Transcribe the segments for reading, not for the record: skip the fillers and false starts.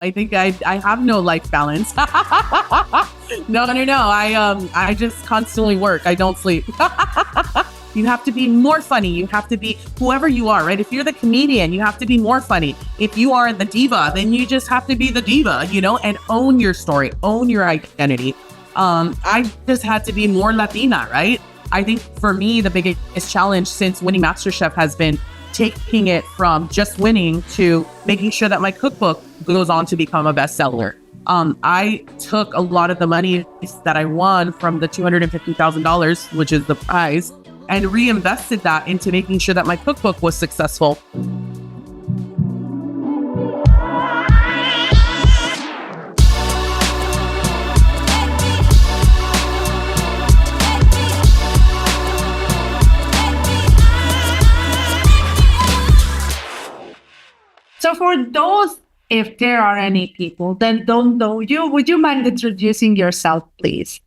I think I have no life balance. No. I just constantly work. I don't sleep. You have to be more funny. You have to be whoever you are, right? If you're the comedian, you have to be more funny. If you are the diva, then you just have to be the diva, and own your story, own your identity. I just had to be more Latina, right? I think for me, the biggest challenge since winning MasterChef has been taking it from just winning to making sure that my cookbook goes on to become a bestseller. I took a lot of the money that I won from the $250,000, which is the prize, and reinvested that into making sure that my cookbook was successful. So for those, if there are any people that don't know you, would you mind introducing yourself, please?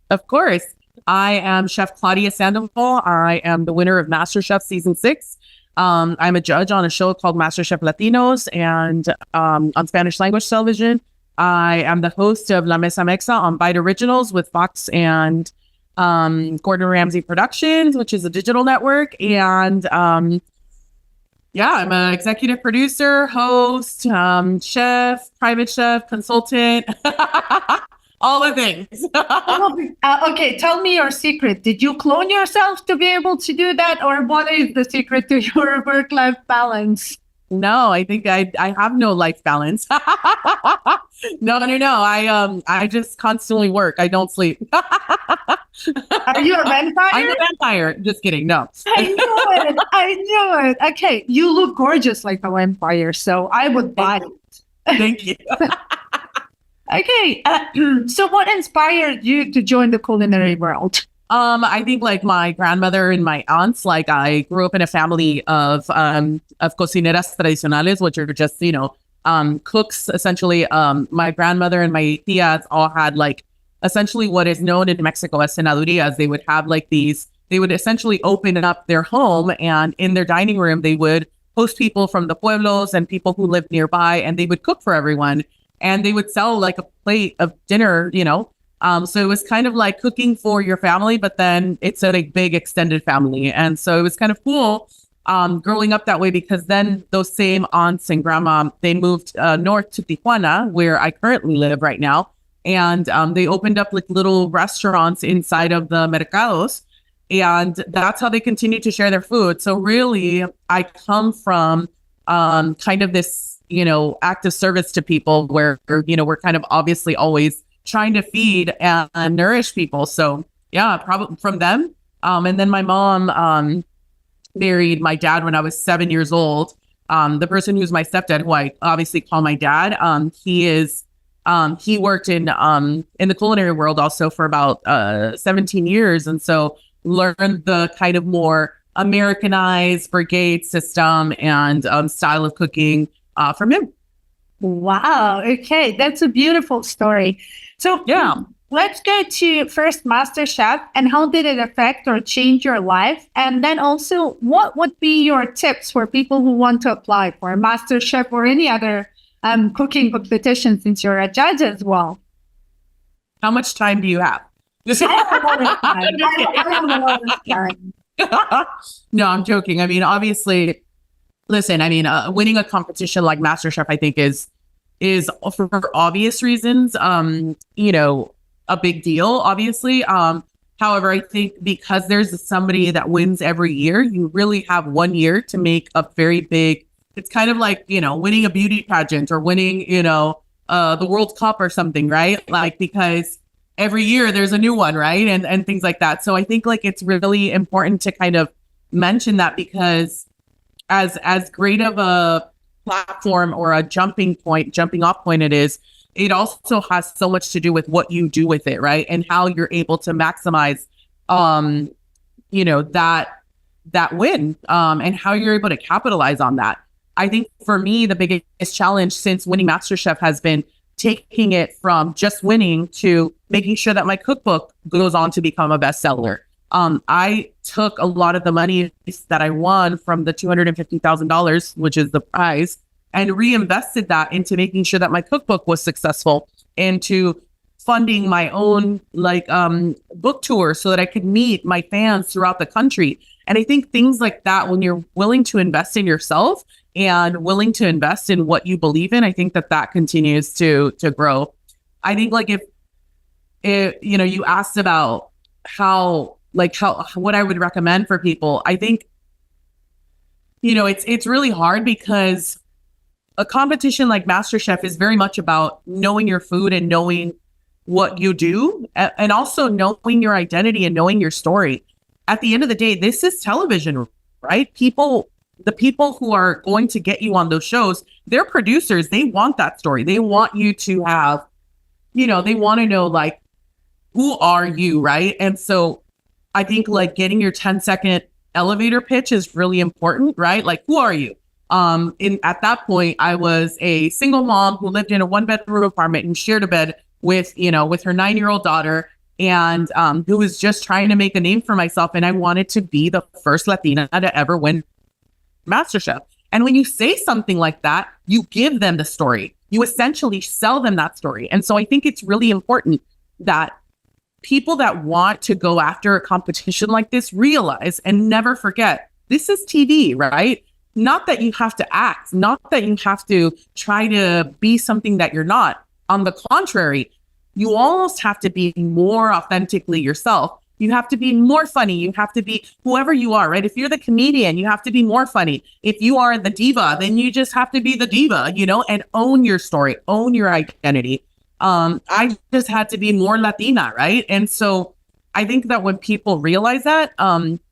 Of course. I am Chef Claudia Sandoval. I am the winner of MasterChef Season 6. I'm a judge on a show called MasterChef Latinos and on Spanish language television. I am the host of La Mesa Mexa on Bite Originals with Fox and Gordon Ramsay Productions, which is a digital network. And I'm an executive producer, host, chef, private chef, consultant, all the things. Okay, tell me your secret. Did you clone yourself to be able to do that? Or what is the secret to your work-life balance? No, I think I have no life balance. No. I just constantly work. I don't sleep. Are you a vampire? I'm a vampire. Just kidding. No. I knew it. Okay, you look gorgeous like a vampire, so I would buy it. Thank you. Okay, so what inspired you to join the culinary world? I think like my grandmother and my aunts, like I grew up in a family of cocineras tradicionales, which are just, cooks essentially. My grandmother and my tias all had like essentially what is known in Mexico as cenadurias. They would have like they would essentially open up their home, and in their dining room, they would host people from the pueblos and people who lived nearby, and they would cook for everyone. And they would sell like a plate of dinner, so it was kind of like cooking for your family, but then it's a like, big extended family. And so it was kind of cool growing up that way, because then those same aunts and grandma, they moved north to Tijuana, where I currently live right now. And they opened up like little restaurants inside of the mercados. And that's how they continue to share their food. So really, I come from kind of this, act of service to people where, we're kind of obviously always trying to feed and nourish people. So yeah, probably from them. And then my mom married my dad when I was 7 years old. The person who's my stepdad, who I obviously call my dad, he worked in the culinary world also for about 17 years. And so learned the kind of more Americanized brigade system and style of cooking from him. Wow. Okay. That's a beautiful story. So yeah, let's go to first MasterChef and how did it affect or change your life? And then also, what would be your tips for people who want to apply for MasterChef or any other cooking competition, since you're a judge as well? How much time do you have? No, I'm joking. I mean, obviously, listen, winning a competition like MasterChef, I think is for obvious reasons, a big deal, obviously. However, I think because there's somebody that wins every year, you really have 1 year to make a very big, it's kind of like, winning a beauty pageant or winning, the World Cup or something, right? Like, because every year there's a new one, right? And things like that. So I think like it's really important to kind of mention that, because as great of a platform or a jumping off point it is, it also has so much to do with what you do with it, right? And how you're able to maximize, that win, and how you're able to capitalize on that. I think for me, the biggest challenge since winning MasterChef has been taking it from just winning to making sure that my cookbook goes on to become a bestseller. I took a lot of the money that I won from the $250,000, which is the prize, and reinvested that into making sure that my cookbook was successful, into funding my own book tour so that I could meet my fans throughout the country. And I think things like that, when you're willing to invest in yourself and willing to invest in what you believe in, I think that continues to grow. I think if you asked about how what I would recommend for people, I think, it's really hard because a competition like MasterChef is very much about knowing your food and knowing what you do, and also knowing your identity and knowing your story. At the end of the day, this is television, right? The people who are going to get you on those shows, they're producers. They want that story. They want you to have, they want to know who are you, right? And so I think getting your 10-second elevator pitch is really important, right? Who are you? At that point, I was a single mom who lived in a 1-bedroom apartment and shared a bed with her 9-year-old daughter, and who was just trying to make a name for myself. And I wanted to be the first Latina to ever win MasterChef. And when you say something like that, you give them the story. You essentially sell them that story. And so I think it's really important that people that want to go after a competition like this realize and never forget, this is TV, right? Not that you have to act, not that you have to try to be something that you're not. On the contrary, you almost have to be more authentically yourself. You have to be more funny. You have to be whoever you are, right? If you're the comedian, you have to be more funny. If you are the diva, then you just have to be the diva, and own your story, own your identity. I just had to be more Latina, right? And so I think that when people realize that,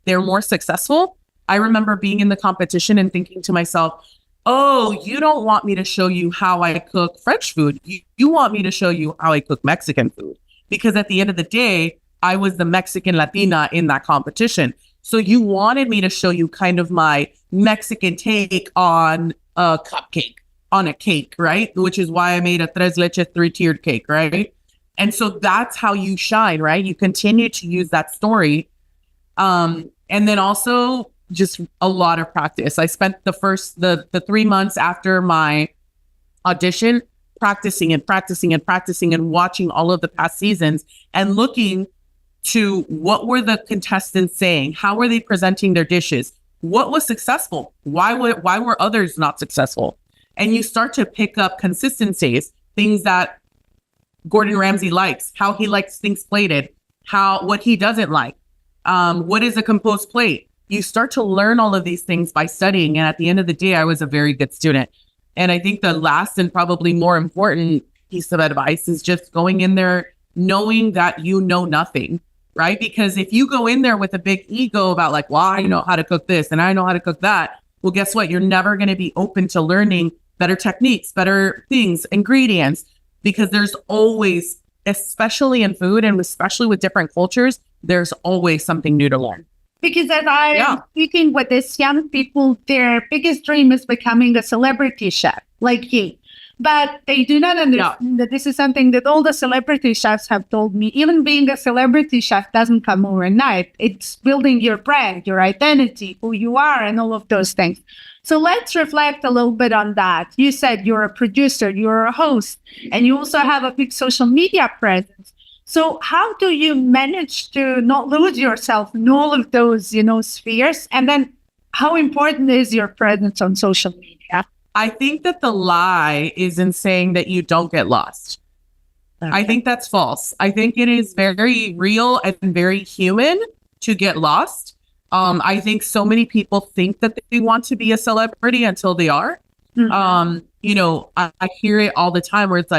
they're more successful. I remember being in the competition and thinking to myself, oh, you don't want me to show you how I cook French food. You want me to show you how I cook Mexican food. Because at the end of the day, I was the Mexican Latina in that competition. So you wanted me to show you kind of my Mexican take on a cupcake, on a cake, right? Which is why I made a tres leches 3-tiered cake, right? And so that's how you shine, right? You continue to use that story. And then also just a lot of practice. I spent the 3 months after my audition practicing and watching all of the past seasons and looking to what were the contestants saying? How were they presenting their dishes? What was successful? Why were others not successful? And you start to pick up consistencies, things that Gordon Ramsay likes, how he likes things plated, what he doesn't like, what is a composed plate. You start to learn all of these things by studying. And at the end of the day, I was a very good student. And I think the last and probably more important piece of advice is just going in there knowing that you know nothing, right? Because if you go in there with a big ego about well, I know how to cook this and I know how to cook that, well, guess what? You're never going to be open to learning better techniques, better things, ingredients, because there's always, especially in food and especially with different cultures, there's always something new to learn. Because as I'm speaking with these young people, their biggest dream is becoming a celebrity chef like you. But they do not understand that this is something that all the celebrity chefs have told me. Even being a celebrity chef doesn't come overnight. It's building your brand, your identity, who you are, and all of those things. So let's reflect a little bit on that. You said you're a producer, you're a host, and you also have a big social media presence. So how do you manage to not lose yourself in all of those, spheres? And then how important is your presence on social media? I think that the lie is in saying that you don't get lost. Okay. I think that's false. I think it is very real and very human to get lost. I think so many people think that they want to be a celebrity until they are. Mm-hmm. I hear it all the time where it's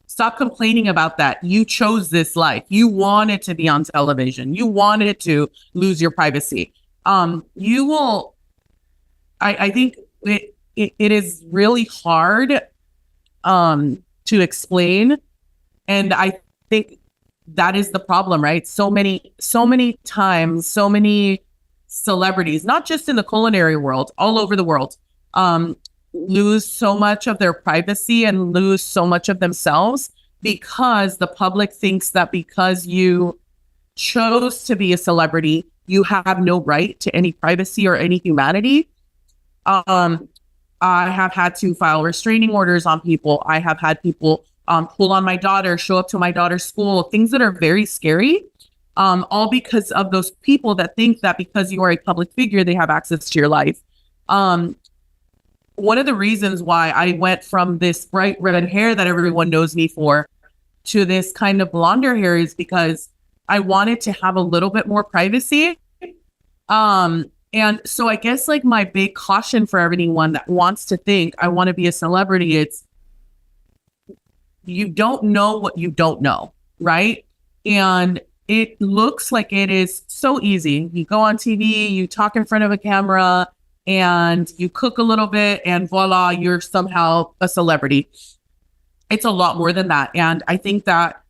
stop complaining about that. You chose this life. You wanted to be on television. You wanted to lose your privacy. You will, I think it is really hard to explain. And I think that is the problem, right? So many times, so many celebrities, not just in the culinary world, all over the world, lose so much of their privacy and lose so much of themselves because the public thinks that because you chose to be a celebrity, you have no right to any privacy or any humanity. I have had to file restraining orders on people. I have had people pull on my daughter, show up to my daughter's school, things that are very scary, all because of those people that think that because you are a public figure, they have access to your life. One of the reasons why I went from this bright red hair that everyone knows me for to this kind of blonder hair is because I wanted to have a little bit more privacy. And so I guess like my big caution for anyone that wants to think I want to be a celebrity, it's you don't know what you don't know, right? And it looks like it is so easy. You go on TV, you talk in front of a camera, and you cook a little bit, and voila, you're somehow a celebrity. It's a lot more than that. And I think that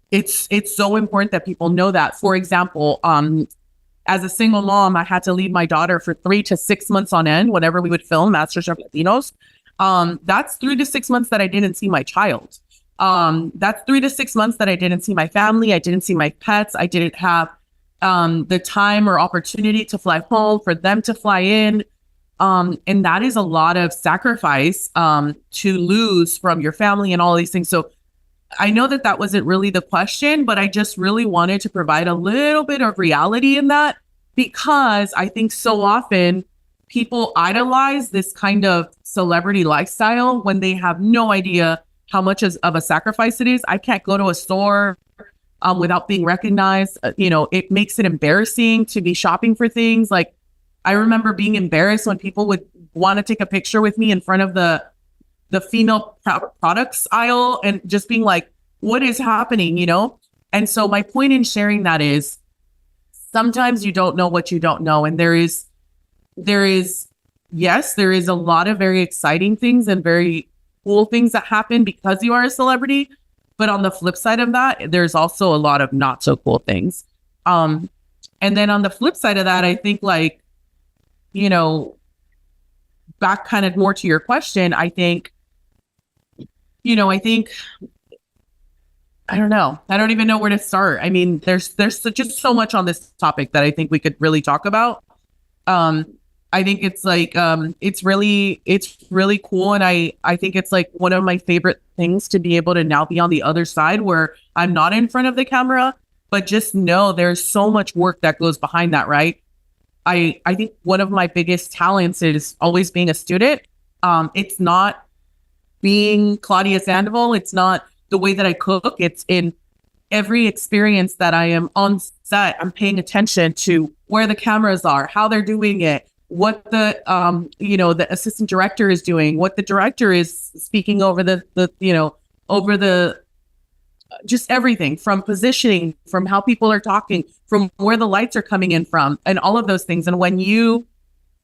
it's so important that people know that. For example, as a single mom, I had to leave my daughter for 3 to 6 months on end whenever we would film MasterChef Latinos. That's 3 to 6 months that I didn't see my child. That's 3 to 6 months that I didn't see my family. I didn't see my pets. I didn't have the time or opportunity to fly home, for them to fly in. And that is a lot of sacrifice to lose from your family and all these things. So I know that that wasn't really the question, but I just really wanted to provide a little bit of reality in that, because I think so often people idolize this kind of celebrity lifestyle when they have no idea how much of a sacrifice it is. I can't go to a store without being recognized. It makes it embarrassing to be shopping for things. Like, I remember being embarrassed when people would want to take a picture with me in front of the female products aisle and just being like, what is happening, And so my point in sharing that is sometimes you don't know what you don't know. And there is a lot of very exciting things and very cool things that happen because you are a celebrity. But on the flip side of that, there's also a lot of not so cool things. And then on the flip side of that, I think back kind of more to your question, I don't know. I don't even know where to start. I mean, there's just so much on this topic that I think we could really talk about. I think it's like, it's really cool. And I think it's like one of my favorite things to be able to now be on the other side where I'm not in front of the camera, but just know there's so much work that goes behind that, right? I think one of my biggest talents is always being a student. It's not being Claudia Sandoval. It's not the way that I cook. It's in every experience that I am on set. I'm paying attention to where the cameras are, how they're doing it, what the assistant director is doing, what the director is speaking over just everything, from positioning, from how people are talking, from where the lights are coming in from, and all of those things. And when you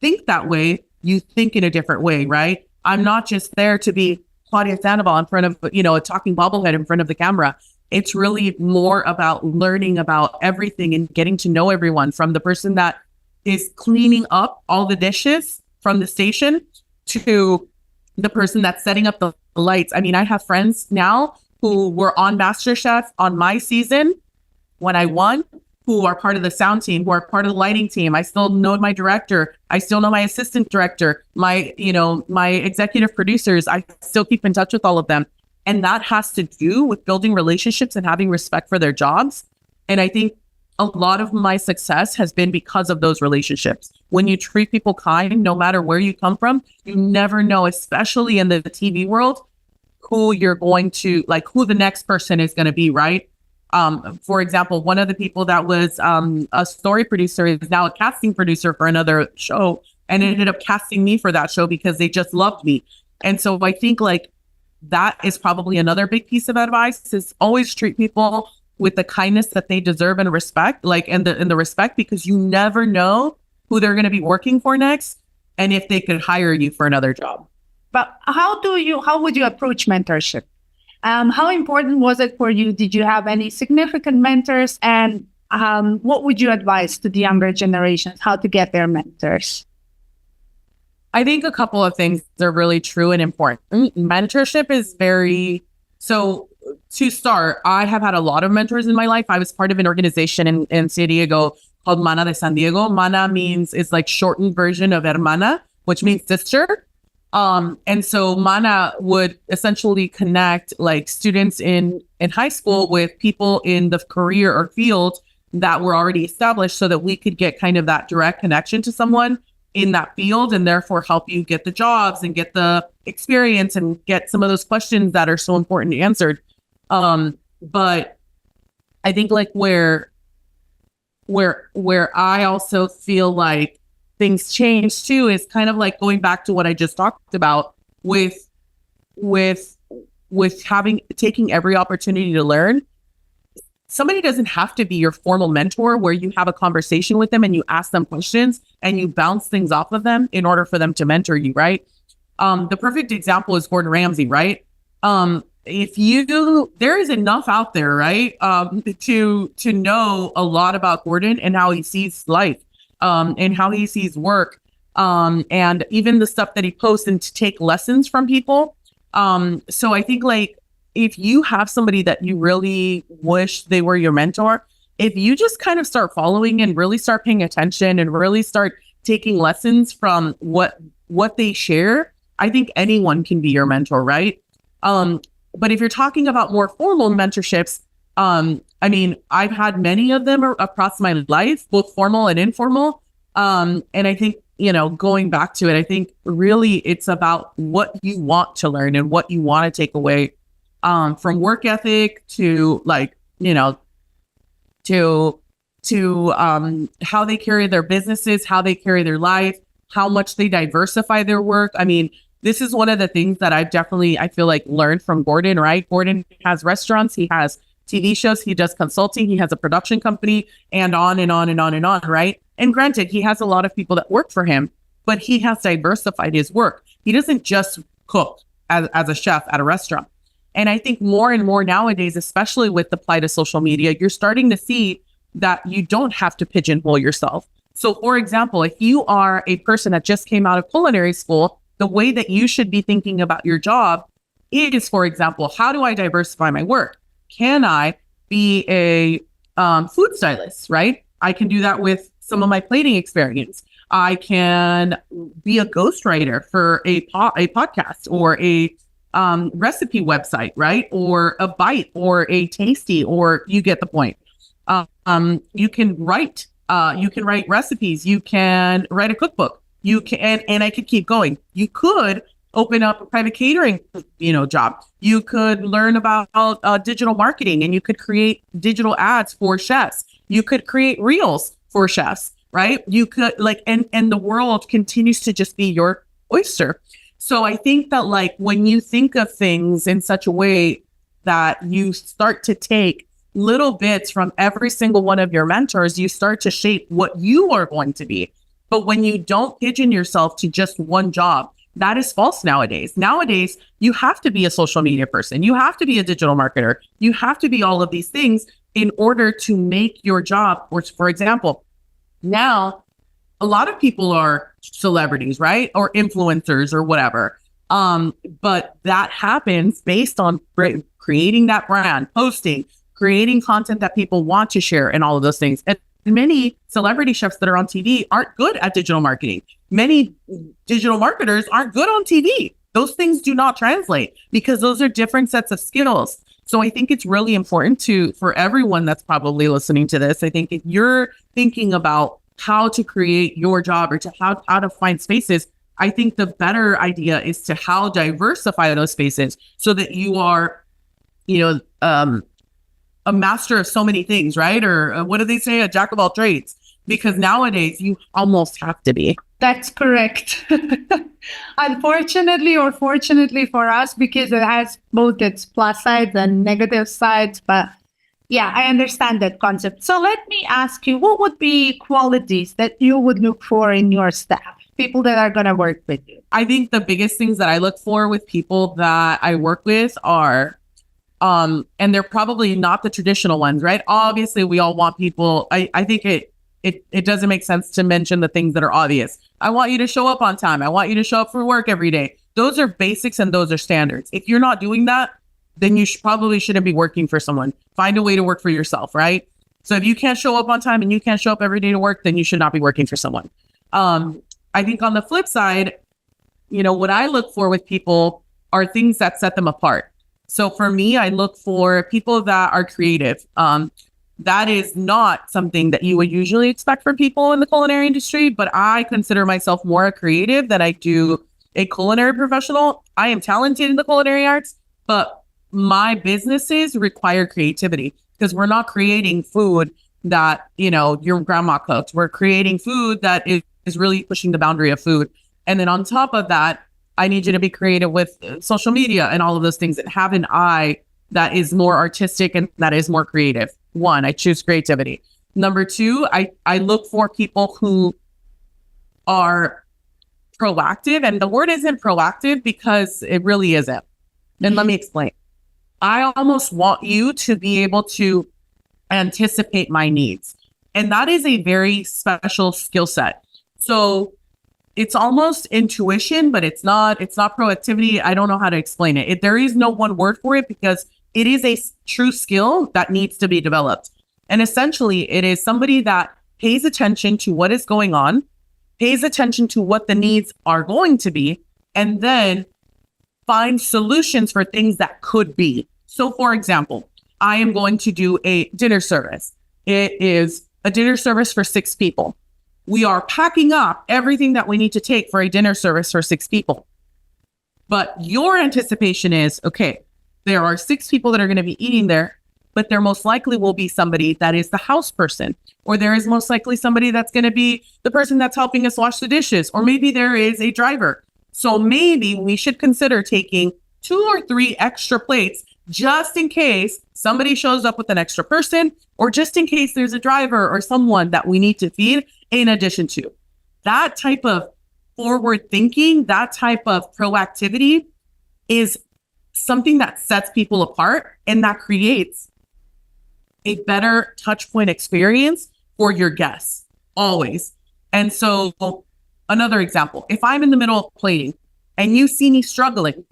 think that way, you think in a different way, right? I'm not just there to be Claudia Sandoval in front of, a talking bobblehead in front of the camera. It's really more about learning about everything and getting to know everyone, from the person that is cleaning up all the dishes from the station to the person that's setting up the lights. I mean, I have friends now who were on MasterChef on my season when I won, who are part of the sound team, who are part of the lighting team. I still know my director. I still know my assistant director, my executive producers. I still keep in touch with all of them. And that has to do with building relationships and having respect for their jobs. And I think a lot of my success has been because of those relationships. When you treat people kind, no matter where you come from, you never know, especially in the TV world, who you're going to, who the next person is going to be, right? For example, one of the people that was a story producer is now a casting producer for another show, and ended up casting me for that show because they just loved me. And so I think that is probably another big piece of advice, is always treat people with the kindness that they deserve and respect, and the respect, because you never know who they're going to be working for next and if they could hire you for another job. But how would you approach mentorship? How important was it for you? Did you have any significant mentors? And what would you advise to the younger generations, how to get their mentors? I think a couple of things are really true and important. Mentorship is so to start, I have had a lot of mentors in my life. I was part of an organization in San Diego called Mana de San Diego. Mana is like shortened version of hermana, which means sister. And so Mana would essentially connect like students in high school with people in the career or field that were already established so that we could get kind of that direct connection to someone in that field and therefore help you get the jobs and get the experience and get some of those questions that are so important answered. But I think like where I also feel like things change too is kind of like going back to what I just talked about with taking every opportunity to learn. Somebody doesn't have to be your formal mentor where you have a conversation with them and you ask them questions and you bounce things off of them in order for them to mentor you, right? The perfect example is Gordon Ramsay, right? There is enough out there, right? To know a lot about Gordon and how he sees life, and how he sees work, and even the stuff that he posts and to take lessons from people. So I think like, if you have somebody that you really wish they were your mentor, if you just kind of start following and really start paying attention and really start taking lessons from what they share, I think anyone can be your mentor, right? But if you're talking about more formal mentorships, I mean, I've had many of them across my life, both formal and informal. And I think, going back to it, I think really it's about what you want to learn and what you want to take away, from work ethic to like, to how they carry their businesses, how they carry their life, how much they diversify their work. I mean, this is one of the things that I feel like learned from Gordon, right? Gordon has restaurants, he has TV shows, he does consulting, he has a production company, and on and on and on and on, right? And granted, he has a lot of people that work for him, but he has diversified his work. He doesn't just cook as a chef at a restaurant. And I think more and more nowadays, especially with the plight of social media, you're starting to see that you don't have to pigeonhole yourself. So for example, if you are a person that just came out of culinary school, the way that you should be thinking about your job is, for example, how do I diversify my work? Can I be a food stylist, right? I can do that with some of my plating experience. I can be a ghostwriter for a podcast or a recipe website, right? Or a bite or a tasty, or you get the point. You can write recipes. You can write a cookbook. You can, and I could keep going. You could open up a private catering, job. You could learn about digital marketing, and you could create digital ads for chefs. You could create reels for chefs, right? You could and the world continues to just be your oyster. So I think that like when you think of things in such a way that you start to take little bits from every single one of your mentors, you start to shape what you are going to be. But when you don't pigeon yourself to just one job, that is false nowadays. Nowadays, you have to be a social media person. You have to be a digital marketer. You have to be all of these things in order to make your job. Or for example, now a lot of people are celebrities, right? Or influencers or whatever. But that happens based on creating that brand, posting, creating content that people want to share, and all of those things. And many celebrity chefs that are on TV aren't good at digital marketing. Many digital marketers aren't good on TV. Those things do not translate because those are different sets of skills. So I think it's really important for everyone that's probably listening to this. I think if you're thinking about how to create your job or to how to find spaces, I think the better idea is to how diversify those spaces so that you are, a master of so many things, right? Or what do they say? A jack of all trades. Because nowadays you almost have to be. That's correct. Unfortunately or fortunately for us, because it has both its plus sides and negative sides. But yeah, I understand that concept. So let me ask you, what would be qualities that you would look for in your staff, people that are going to work with you? I think the biggest things that I look for with people that I work with are, and they're probably not the traditional ones, right? Obviously, we all want people. I think it doesn't make sense to mention the things that are obvious. I want you to show up on time. I want you to show up for work every day. Those are basics and those are standards. If you're not doing that, then you probably shouldn't be working for someone. Find a way to work for yourself, right? So if you can't show up on time and you can't show up every day to work, then you should not be working for someone. I think on the flip side, what I look for with people are things that set them apart. So for me, I look for people that are creative. That is not something that you would usually expect from people in the culinary industry, but I consider myself more a creative than I do a culinary professional. I am talented in the culinary arts, but my businesses require creativity because we're not creating food that, your grandma cooked. We're creating food that is really pushing the boundary of food. And then on top of that, I need you to be creative with social media and all of those things and have an eye that is more artistic and that is more creative. One, I choose creativity. Number two, I look for people who are proactive. And the word isn't proactive because it really isn't. And let me explain. I almost want you to be able to anticipate my needs. And that is a very special skill set. So it's almost intuition, but it's not proactivity. I don't know how to explain it. There is no one word for it because it is a true skill that needs to be developed. And essentially, it is somebody that pays attention to what is going on, pays attention to what the needs are going to be, and then find solutions for things that could be. So, for example, I am going to do a dinner service. It is a dinner service for 6 people. We are packing up everything that we need to take for a dinner service for 6 people. But your anticipation is, okay, there are 6 people that are going to be eating there, but there most likely will be somebody that is the house person, or there is most likely somebody that's going to be the person that's helping us wash the dishes, or maybe there is a driver. So maybe we should consider taking 2 or 3 extra plates just in case somebody shows up with an extra person, or just in case there's a driver or someone that we need to feed in addition to. That type of forward thinking, that type of proactivity is something that sets people apart and that creates a better touch point experience for your guests, always. And so another example, if I'm in the middle of plating and you see me struggling,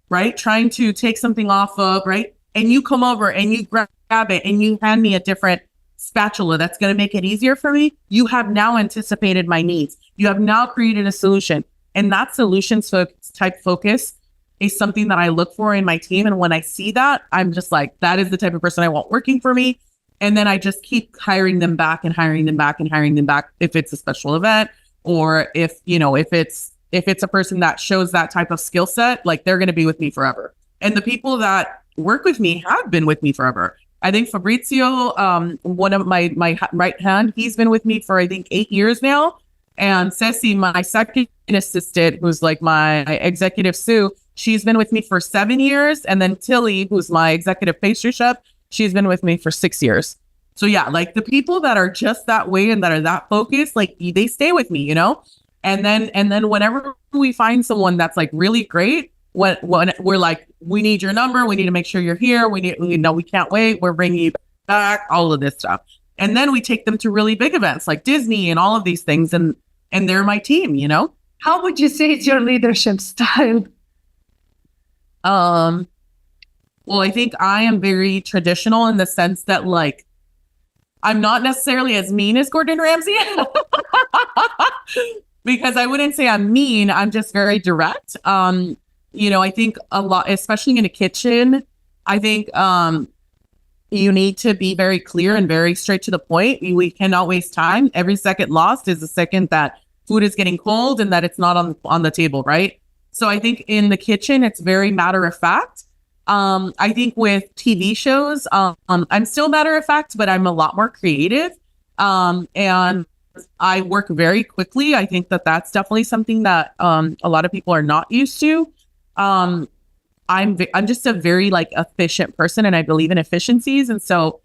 right, trying to take something off of, right, and you come over and you grab it and you hand me a different spatula that's going to make it easier for me, you have now anticipated my needs. You have now created a solution. And that solutions type focus is something that I look for in my team. And when I see that, I'm just like, that is the type of person I want working for me. And then I just keep hiring them back and hiring them back and hiring them back if it's a special event, or if it's a person that shows that type of skill set, like they're going to be with me forever. And the people that work with me have been with me forever. I think Fabrizio, one of my right hand, he's been with me for, I think, 8 years now. And Ceci, my second assistant, who's like my executive sous, she's been with me for 7 years. And then Tilly, who's my executive pastry chef, she's been with me for 6 years. So yeah, like the people that are just that way and that are that focused, like they stay with me, And then whenever we find someone that's like really great, when we're like, we need your number, we need to make sure you're here, we can't wait, we're bringing you back, all of this stuff. And then we take them to really big events like Disney and all of these things, and they're my team, How would you say it's your leadership style? Well, I think I am very traditional in the sense that, like, I'm not necessarily as mean as Gordon Ramsay. Because I wouldn't say I'm mean. I'm just very direct. I think a lot, especially in a kitchen, I think you need to be very clear and very straight to the point. We cannot waste time. Every second lost is a second that food is getting cold and that it's not on the table, right? So I think in the kitchen, it's very matter of fact. I think with TV shows, I'm still matter of fact, but I'm a lot more creative. And I work very quickly. I think that that's definitely something that a lot of people are not used to. I'm just a very like efficient person, and I believe in efficiencies. And so,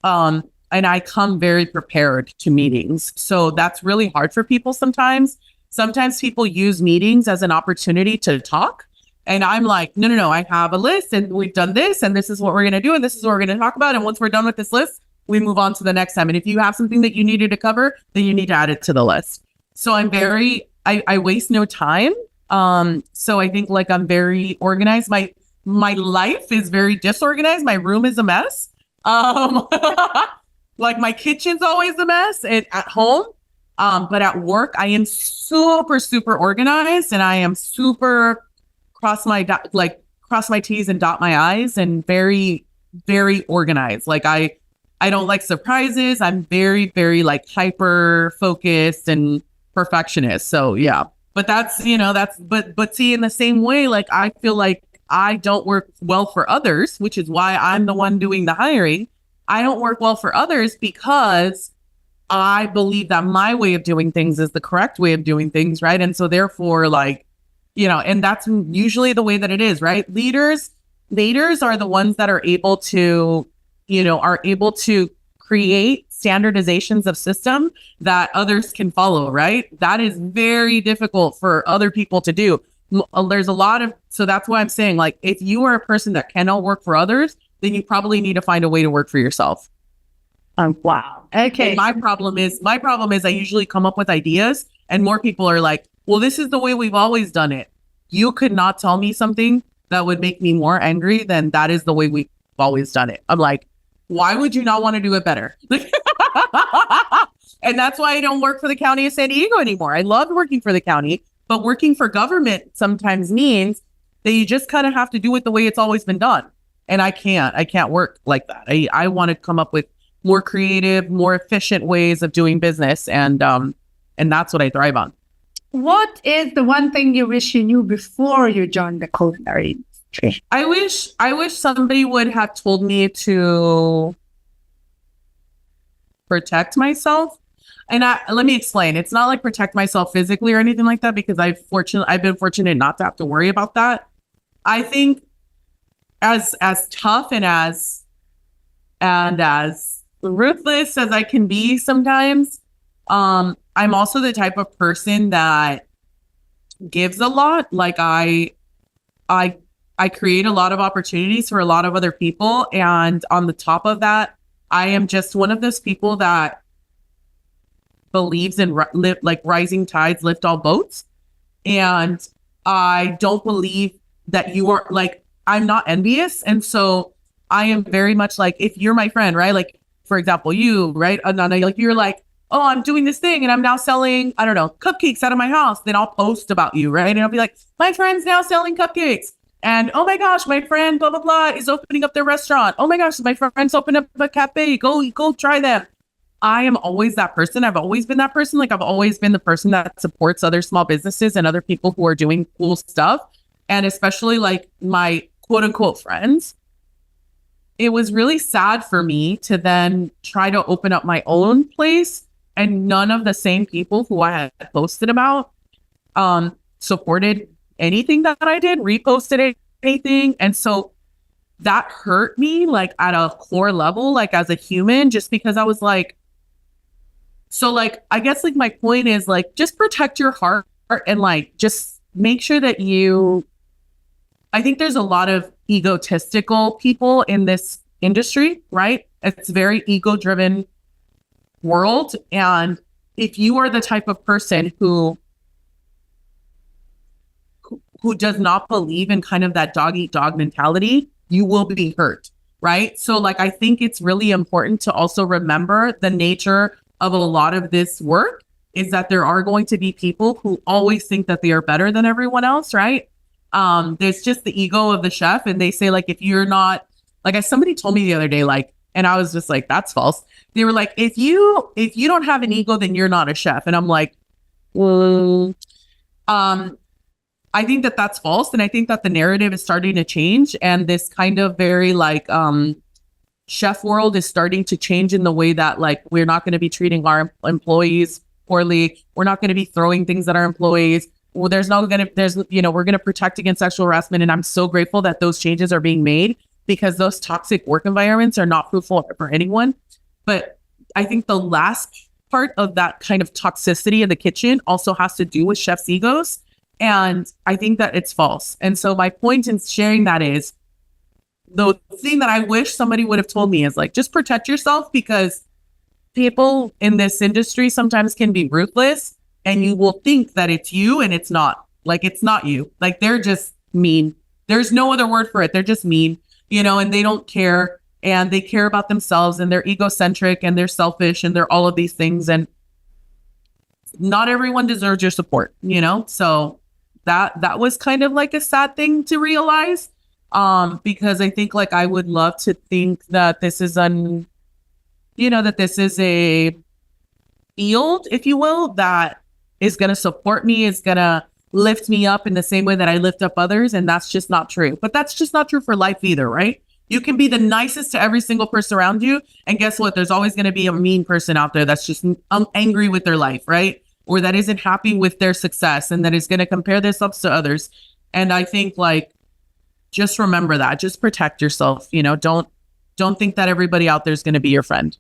and I come very prepared to meetings. So that's really hard for people sometimes. Sometimes people use meetings as an opportunity to talk. And I'm like, no, I have a list and we've done this and this is what we're going to do. And this is what we're going to talk about. And once we're done with this list, we move on to the next time. And if you have something that you needed to cover, then you need to add it to the list. So I'm I waste no time. So I think like I'm very organized. My life is very disorganized. My room is a mess. Like my kitchen's always a mess at home. But at work, I am super, super organized, and I am super cross my T's and dot my I's, and very, very organized. Like I don't like surprises. I'm very, very like hyper focused and perfectionist. So yeah, but but see, in the same way, like I feel like I don't work well for others, which is why I'm the one doing the hiring. I don't work well for others because I believe that my way of doing things is the correct way of doing things, right? And so therefore, like, and that's usually the way that it is, right? Leaders are the ones that are able to, create standardizations of system that others can follow, right? That is very difficult for other people to do. There's a lot of, so that's why I'm saying, like, if you are a person that cannot work for others, then you probably need to find a way to work for yourself. Wow. Okay. And my problem is I usually come up with ideas, and more people are like, well, this is the way we've always done it. You could not tell me something that would make me more angry than that is the way we've always done it. I'm like, why would you not want to do it better? And that's why I don't work for the county of San Diego anymore. I loved working for the county, but working for government sometimes means that you just kind of have to do it the way it's always been done. And I can't work like that. I want to come up with more creative, more efficient ways of doing business. And that's what I thrive on. What is the one thing you wish you knew before you joined the culinary industry? I wish somebody would have told me to protect myself. And let me explain. It's not like protect myself physically or anything like that, because I've been fortunate not to have to worry about that. I think as tough and as ruthless as I can be sometimes, I'm also the type of person that gives a lot. Like I create a lot of opportunities for a lot of other people. And on the top of that, I am just one of those people that believes in rising tides lift all boats. And I don't believe that you are like, I'm not envious. And so I am very much like, if you're my friend, right? Like, for example, you, right? Anana, like you're like, oh, I'm doing this thing and I'm now selling, I don't know, cupcakes out of my house. Then I'll post about you, right? And I'll be like, my friend's now selling cupcakes. And oh my gosh, my friend, blah, blah, blah, is opening up their restaurant. Oh my gosh, my friend's opened up a cafe. Go try them. I am always that person. I've always been that person. Like I've always been the person that supports other small businesses and other people who are doing cool stuff. And especially like my quote unquote friends. It was really sad for me to then try to open up my own place, and none of the same people who I had posted about supported anything that I did, reposted anything. And so that hurt me like at a core level, like as a human, just because I was like, so like, I guess like my point is like, just protect your heart and like, just make sure that I think there's a lot of egotistical people in this industry, right? It's a very ego-driven world. And if you are the type of person who does not believe in kind of that dog eat dog mentality, you will be hurt, right? So like, I think it's really important to also remember the nature of a lot of this work is that there are going to be people who always think that they are better than everyone else, right? There's just the ego of the chef. And they say like, if you're not, like as somebody told me the other day, like, and I was just like, that's false. They were like, if you don't have an ego, then you're not a chef. And I'm like, well, I think that that's false. And I think that the narrative is starting to change. And this kind of very like, chef world is starting to change in the way that like, we're not going to be treating our employees poorly. We're not going to be throwing things at our employees. Well, we're going to protect against sexual harassment. And I'm so grateful that those changes are being made, because those toxic work environments are not fruitful for anyone. But I think the last part of that kind of toxicity in the kitchen also has to do with chefs' egos. And I think that it's false. And so my point in sharing that is the thing that I wish somebody would have told me is like, just protect yourself, because people in this industry sometimes can be ruthless and you will think that it's you, and it's not. Like, it's not you. Like, they're just mean. There's no other word for it. They're just mean, and they don't care, and they care about themselves, and they're egocentric and they're selfish and they're all of these things. And not everyone deserves your support, So that was kind of like a sad thing to realize. Because I think like I would love to think that this is that this is a field, if you will, that is going to support me, is going to lift me up in the same way that I lift up others. And that's just not true. But that's just not true for life either, right? You can be the nicest to every single person around you. And guess what? There's always going to be a mean person out there that's just angry with their life, right? Or that isn't happy with their success and that is going to compare themselves to others. And I think like, just remember that. Just protect yourself. Don't think that everybody out there is going to be your friend.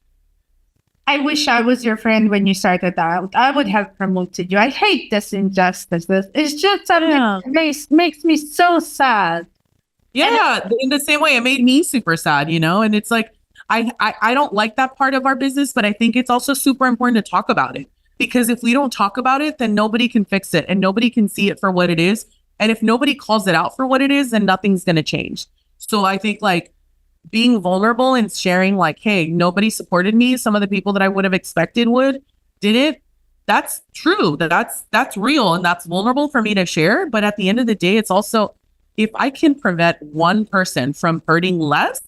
I wish I was your friend when you started out. I would have promoted you. I hate this injustice. It's just something that makes me so sad. Yeah, in the same way, it made me super sad, And it's like, I don't like that part of our business, but I think it's also super important to talk about it. Because if we don't talk about it, then nobody can fix it and nobody can see it for what it is. And if nobody calls it out for what it is, then nothing's going to change. So I think like being vulnerable and sharing like, hey, nobody supported me. Some of the people that I would have expected didn't. That's true. That's real. And that's vulnerable for me to share. But at the end of the day, it's also, if I can prevent one person from hurting less,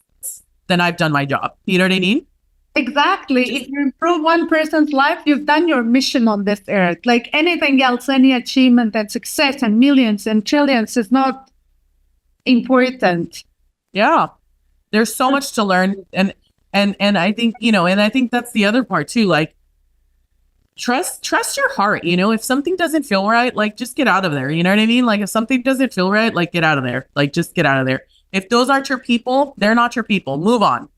then I've done my job. You know what I mean? Exactly. If you improve one person's life, you've done your mission on this earth. Like anything else, any achievement and success and millions and trillions is not important. Yeah. There's so much to learn. And I think, and I think that's the other part too. Like trust your heart. If something doesn't feel right, like just get out of there. You know what I mean? Like if something doesn't feel right, like get out of there. Like just get out of there. If those aren't your people, they're not your people. Move on,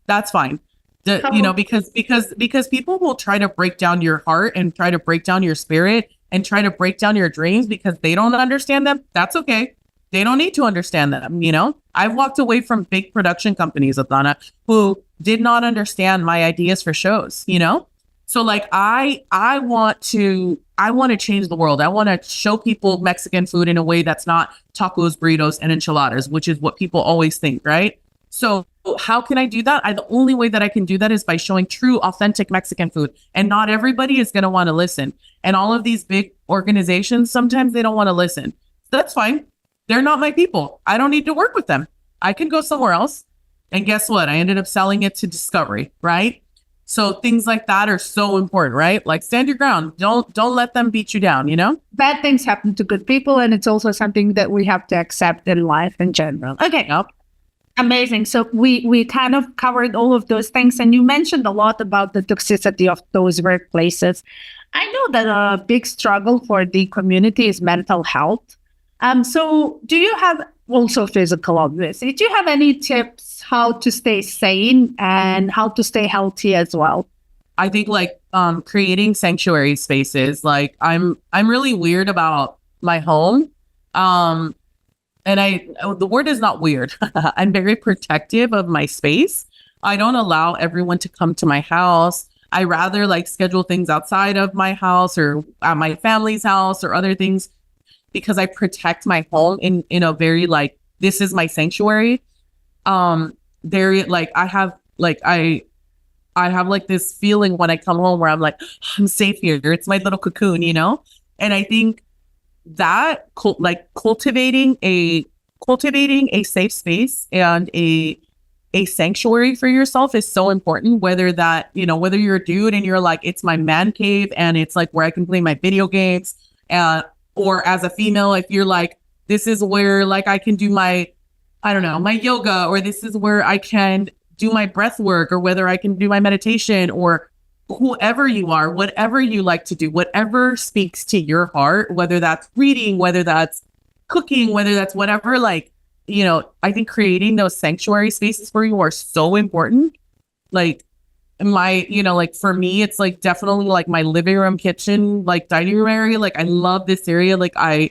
that's fine. Because people will try to break down your heart and try to break down your spirit and try to break down your dreams because they don't understand them. That's okay. They don't need to understand them. I've walked away from big production companies, Athana, who did not understand my ideas for shows, So like, I want to change the world. I want to show people Mexican food in a way that's not tacos, burritos, and enchiladas, which is what people always think, right? So how can I do that? The only way that I can do that is by showing true, authentic Mexican food. And not everybody is going to want to listen. And all of these big organizations, sometimes they don't want to listen. That's fine. They're not my people. I don't need to work with them. I can go somewhere else. And guess what? I ended up selling it to Discovery, right? So things like that are so important, right? Like stand your ground. Don't let them beat you down, Bad things happen to good people. And it's also something that we have to accept in life in general. Okay. Yep. Amazing. So we kind of covered all of those things. And you mentioned a lot about the toxicity of those workplaces. I know that a big struggle for the community is mental health. So do you have also physical, obviously, do you have any tips how to stay sane and how to stay healthy as well? I think like creating sanctuary spaces. Like I'm really weird about my home. And the word is not weird. I'm very protective of my space. I don't allow everyone to come to my house. I rather like schedule things outside of my house or at my family's house or other things because I protect my home in a very like, this is my sanctuary. Very like I have like this feeling when I come home where I'm like, I'm safe here. It's my little cocoon, And I think that cultivating a safe space and a sanctuary for yourself is so important, whether you're a dude and you're like, it's my man cave and it's like where I can play my video games, or as a female, if you're like, this is where like I can do my yoga, or this is where I can do my breath work, or whether I can do my meditation, or whoever you are, whatever you like to do, whatever speaks to your heart, whether that's reading, whether that's cooking, whether that's whatever, I think creating those sanctuary spaces for you are so important. Like for me, it's like definitely like my living room, kitchen, like dining room area. Like I love this area. I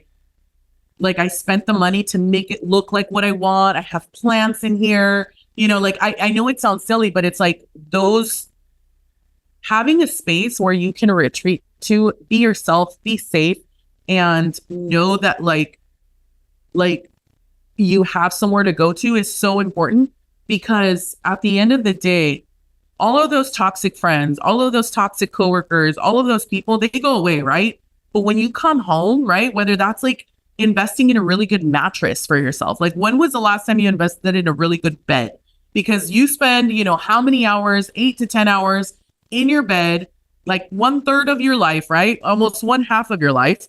spent the money to make it look like what I want. I have plants in here, I know it sounds silly, but it's like having a space where you can retreat to, be yourself, be safe, and know that like you have somewhere to go to is so important, because at the end of the day, all of those toxic friends, all of those toxic coworkers, all of those people, they go away, right? But when you come home, right, whether that's like investing in a really good mattress for yourself, like when was the last time you invested in a really good bed? Because you spend, how many hours, 8 to 10 hours in your bed, like 1/3 of your life, right? Almost 1/2 of your life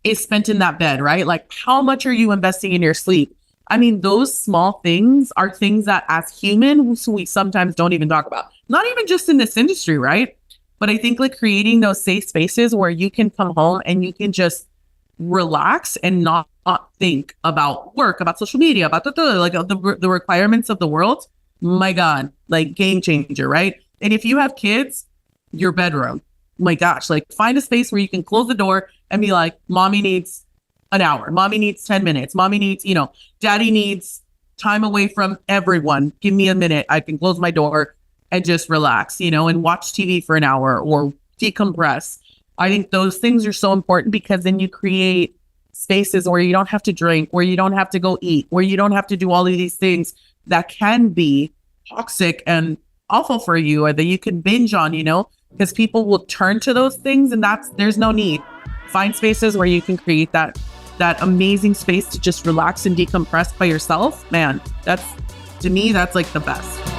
is spent in that bed, right? Like how much are you investing in your sleep? I mean, those small things are things that as humans, we sometimes don't even talk about. Not even just in this industry, right? But I think like creating those safe spaces where you can come home and you can just relax and not think about work, about social media, about the requirements of the world. My God, like game changer, right? And if you have kids, your bedroom, my gosh, like find a space where you can close the door and be like, mommy needs an hour. Mommy needs 10 minutes. Mommy needs, daddy needs time away from everyone. Give me a minute. I can close my door and just relax, and watch TV for an hour or decompress. I think those things are so important because then you create spaces where you don't have to drink, where you don't have to go eat, where you don't have to do all of these things that can be toxic and awful for you or that you can binge on, because people will turn to those things and there's no need. Find spaces where you can create that amazing space to just relax and decompress by yourself. Man, to me, that's like the best.